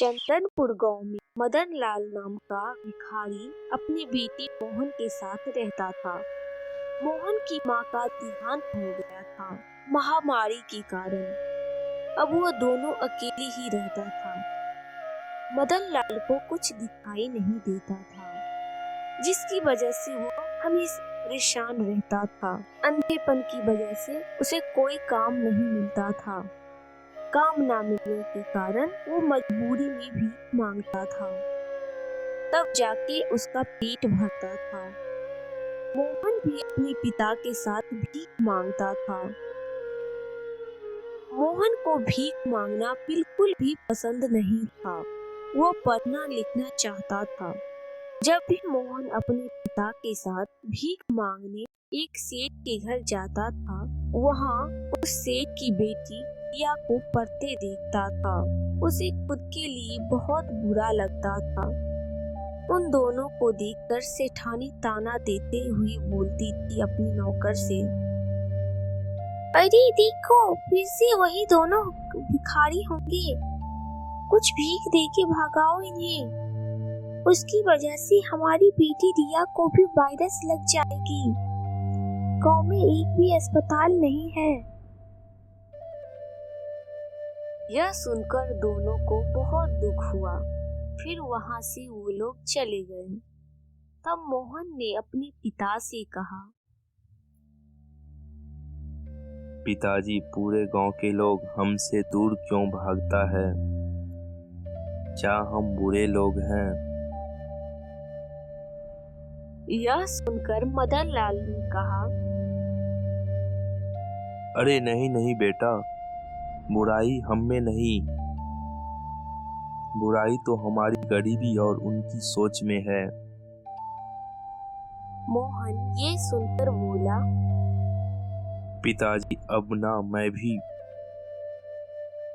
चंदनपुर गांव में मदन लाल नाम का भिखारी अपनी बेटी मोहन के साथ रहता था। मोहन की मां का देहांत हो गया था महामारी के कारण। अब वह दोनों अकेले ही रहता था। मदन लाल को कुछ दिखाई नहीं देता था, जिसकी वजह से वह हमेशा परेशान रहता था। अंधेपन की वजह से उसे कोई काम नहीं मिलता था। काम ना मिलने के कारण वो मजबूरी में भीख मांगता था, तब जाके उसका पेट भरता था। मोहन भी अपने पिता के साथ भीख मांगता था। मोहन को भीख मांगना बिल्कुल भी पसंद नहीं था। वो पढ़ना लिखना चाहता था। जब भी मोहन अपने पिता के साथ भीख मांगने एक सेठ के घर जाता था, वहाँ उस सेठ की बेटी रिया को पढ़ते देखता था। उसे खुद के लिए बहुत बुरा लगता था। उन दोनों को देखकर सेठानी ताना देते हुए बोलती थी अपनी नौकर से, अरे देखो, फिर से वही दोनों भिखारी होंगे, कुछ भीख दे के भगाओ इन्हें। उसकी वजह से हमारी बेटी रिया को भी वायरस लग जाएगी। गांव में एक भी अस्पताल नहीं है। यह सुनकर दोनों को बहुत दुख हुआ। फिर वहां से वो लोग चले गए। तब मोहन ने अपने पिता से कहा, पिताजी, पूरे गांव के लोग हमसे दूर क्यों भागता है? क्या हम बुरे लोग हैं? यह सुनकर मदन लाल ने कहा, अरे नहीं नहीं बेटा, बुराई हम में नहीं, बुराई तो हमारी गरीबी और उनकी सोच में है। मोहन ये सुनकर बोला, पिताजी, अब ना मैं भी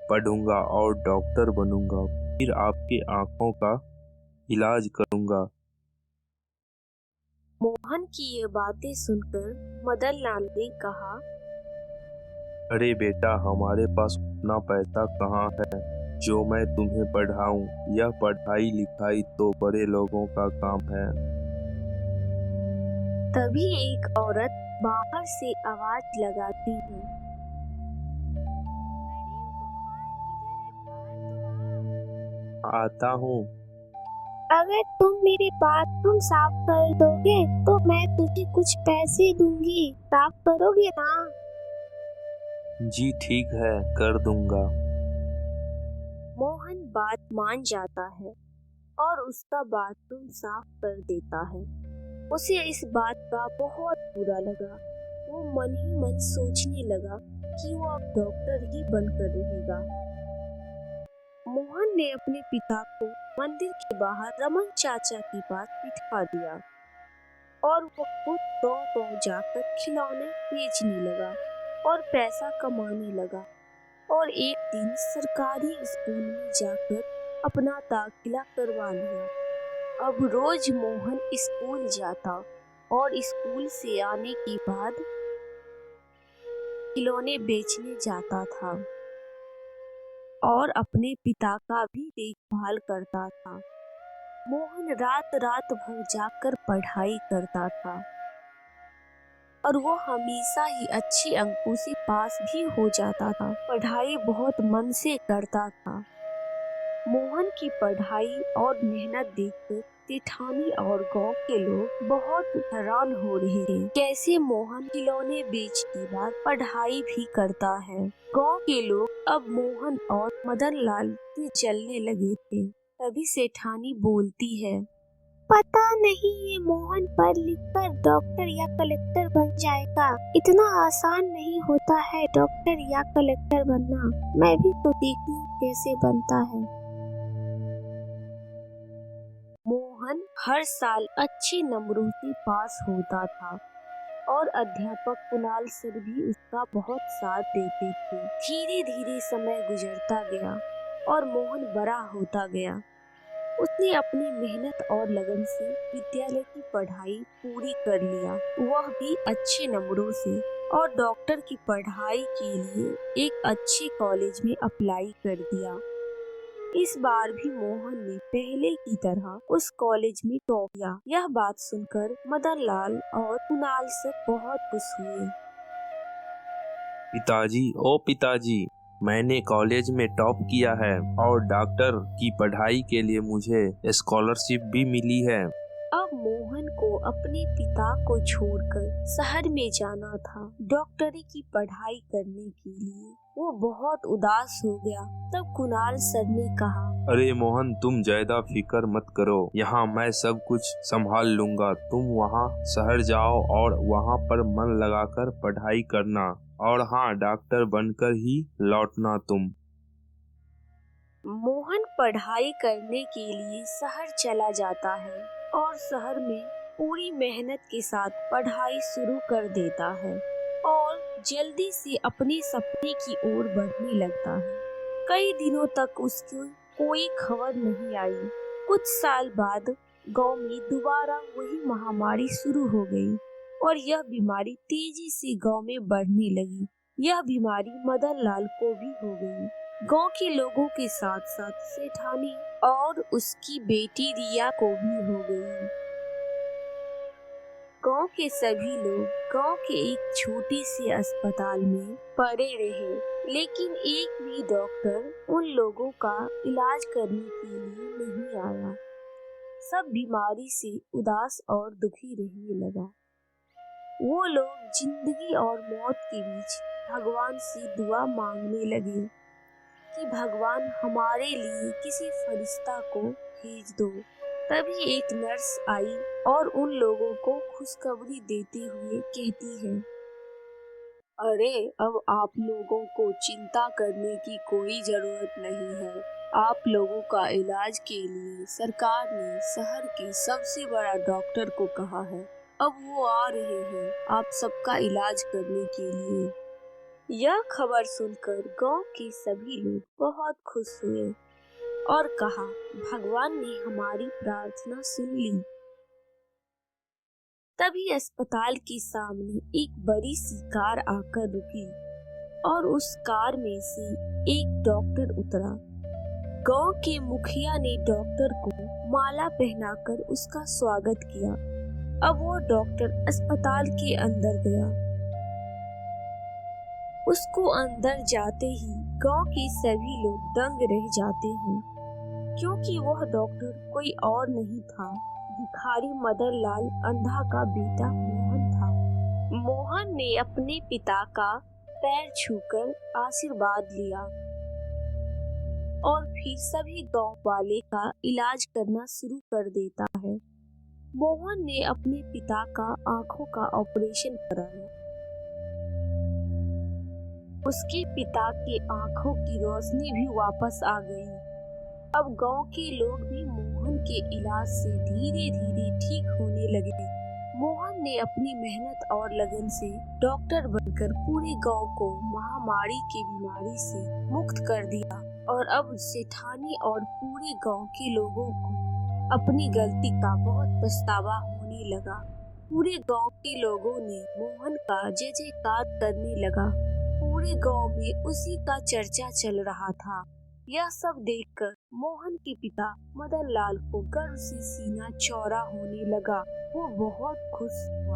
पढ़ूंगा और डॉक्टर बनूंगा, फिर आपके आंखों का इलाज करूंगा। मोहन की ये बातें सुनकर मदन लाल ने कहा, अरे बेटा, हमारे पास उतना पैसा कहाँ है जो मैं तुम्हें पढ़ाऊं। यह पढ़ाई लिखाई तो बड़े लोगों का काम है। तभी एक औरत बाहर से आवाज लगाती है, आता हूँ। अगर तुम मेरे बाथरूम साफ कर दोगे तो मैं तुझे कुछ पैसे दूंगी। साफ करोगे ना? जी ठीक है, कर दूंगा। मोहन बात मान जाता है और उसका बाथरूम साफ कर देता है। उसे इस बात का बहुत बुरा लगा। वो मन ही मन सोचने लगा कि वो अब डॉक्टर ही बनकर रहेगा। मोहन ने अपने पिता को मंदिर के बाहर रमन चाचा के पास बिठा दिया और वो खुद गाँव जाकर खिलौने बेचने लगा और पैसा कमाने लगा। और एक दिन सरकारी स्कूल में जाकर अपना दाखिला करवा लिया। अब रोज मोहन स्कूल जाता और स्कूल से आने के बाद खिलौने बेचने जाता था और अपने पिता का भी देखभाल करता था। मोहन रात रात भर जाकर पढ़ाई करता था और वो हमेशा ही अच्छे अंकों से पास भी हो जाता था। पढ़ाई बहुत मन से करता था। मोहन की पढ़ाई और मेहनत देखकर सेठानी और गांव के लोग बहुत हैरान हो रहे थे। कैसे मोहन खिलौने बेच के बाद पढ़ाई भी करता है। गांव के लोग अब मोहन और मदन लाल से जलने लगे थे। तभी सेठानी बोलती है, पता नहीं ये मोहन पढ़ लिख कर डॉक्टर या कलेक्टर बन जाएगा। इतना आसान नहीं होता है डॉक्टर या कलेक्टर बनना। मैं भी तो देखूं कैसे बनता है। मोहन हर साल अच्छे नंबरों से पास होता था और अध्यापक कुणाल सर भी उसका बहुत साथ देते थे। धीरे धीरे समय गुजरता गया और मोहन बड़ा होता गया। उसने अपनी मेहनत और लगन से विद्यालय की पढ़ाई पूरी कर लिया, वह भी अच्छे नंबरों से, और डॉक्टर की पढ़ाई के लिए एक अच्छे कॉलेज में अप्लाई कर दिया। इस बार भी मोहन ने पहले की तरह उस कॉलेज में टॉप किया। यह बात सुनकर मदन लाल और कुणाल सर बहुत खुश हुए। पिताजी, ओ पिताजी, मैंने कॉलेज में टॉप किया है और डॉक्टर की पढ़ाई के लिए मुझे स्कॉलरशिप भी मिली है। अब मोहन को अपने पिता को छोड़कर शहर में जाना था डॉक्टरी की पढ़ाई करने के लिए। वो बहुत उदास हो गया। तब कुणाल सर ने कहा, अरे मोहन, तुम ज्यादा फिक्र मत करो, यहाँ मैं सब कुछ संभाल लूंगा। तुम वहाँ शहर जाओ और वहाँ पर मन लगाकर पढ़ाई करना, और हाँ, डॉक्टर बनकर ही लौटना तुम। मोहन पढ़ाई करने के लिए शहर चला जाता है और शहर में पूरी मेहनत के साथ पढ़ाई शुरू कर देता है और जल्दी से अपने सपने की ओर बढ़ने लगता है। कई दिनों तक उसकी कोई खबर नहीं आई। कुछ साल बाद गांव में दोबारा वही महामारी शुरू हो गई और यह बीमारी तेजी से गांव में बढ़ने लगी। यह बीमारी मदन लाल को भी हो गई। गांव के लोगों के साथ साथ सेठानी और उसकी बेटी रिया को भी हो गई। गांव के सभी लोग गांव के एक छोटे से अस्पताल में पड़े रहे, लेकिन एक भी डॉक्टर उन लोगों का इलाज करने के लिए नहीं आया। सब बीमारी से उदास और दुखी रहने लगा। वो लोग जिंदगी और मौत के बीच भगवान से दुआ मांगने लगे कि भगवान हमारे लिए किसी फरिश्ता को भेज दो। तभी एक नर्स आई और उन लोगों को खुशखबरी देते हुए कहती है, अरे अब आप लोगों को चिंता करने की कोई जरूरत नहीं है। आप लोगों का इलाज के लिए सरकार ने शहर के सबसे बड़ा डॉक्टर को कहा है। अब वो आ रहे हैं आप सबका इलाज करने के लिए। यह खबर सुनकर गांव के सभी लोग बहुत खुश हुए और कहा, भगवान ने हमारी प्रार्थना सुन ली। तभी अस्पताल के सामने एक बड़ी सी कार आकर रुकी और उस कार में से एक डॉक्टर उतरा। गांव के मुखिया ने डॉक्टर को माला पहनाकर उसका स्वागत किया। अब वो डॉक्टर अस्पताल के अंदर गया। उसको अंदर जाते ही गांव के सभी लोग दंग रह जाते हैं, क्योंकि वह डॉक्टर कोई और नहीं था, भिखारी मदन लाल अंधा का बेटा मोहन था। मोहन ने अपने पिता का पैर छूकर आशीर्वाद लिया और फिर सभी गांव वाले का इलाज करना शुरू कर देता है। मोहन ने अपने पिता का आंखों का ऑपरेशन कराया। उसके पिता के आंखों की रोशनी भी वापस आ गई। अब गांव के लोग भी मोहन के इलाज से धीरे धीरे ठीक होने लगे। मोहन ने अपनी मेहनत और लगन से डॉक्टर बनकर पूरे गांव को महामारी की बीमारी से मुक्त कर दिया और अब सेठानी और पूरे गांव के लोगों को अपनी गलती का बहुत पछतावा होने लगा। पूरे गांव के लोगों ने मोहन का जय जयकार करने लगा। पूरे गांव में उसी का चर्चा चल रहा था। यह सब देखकर मोहन के पिता मदन लाल को गर्व से सीना चौड़ा होने लगा। वो बहुत खुश हुआ।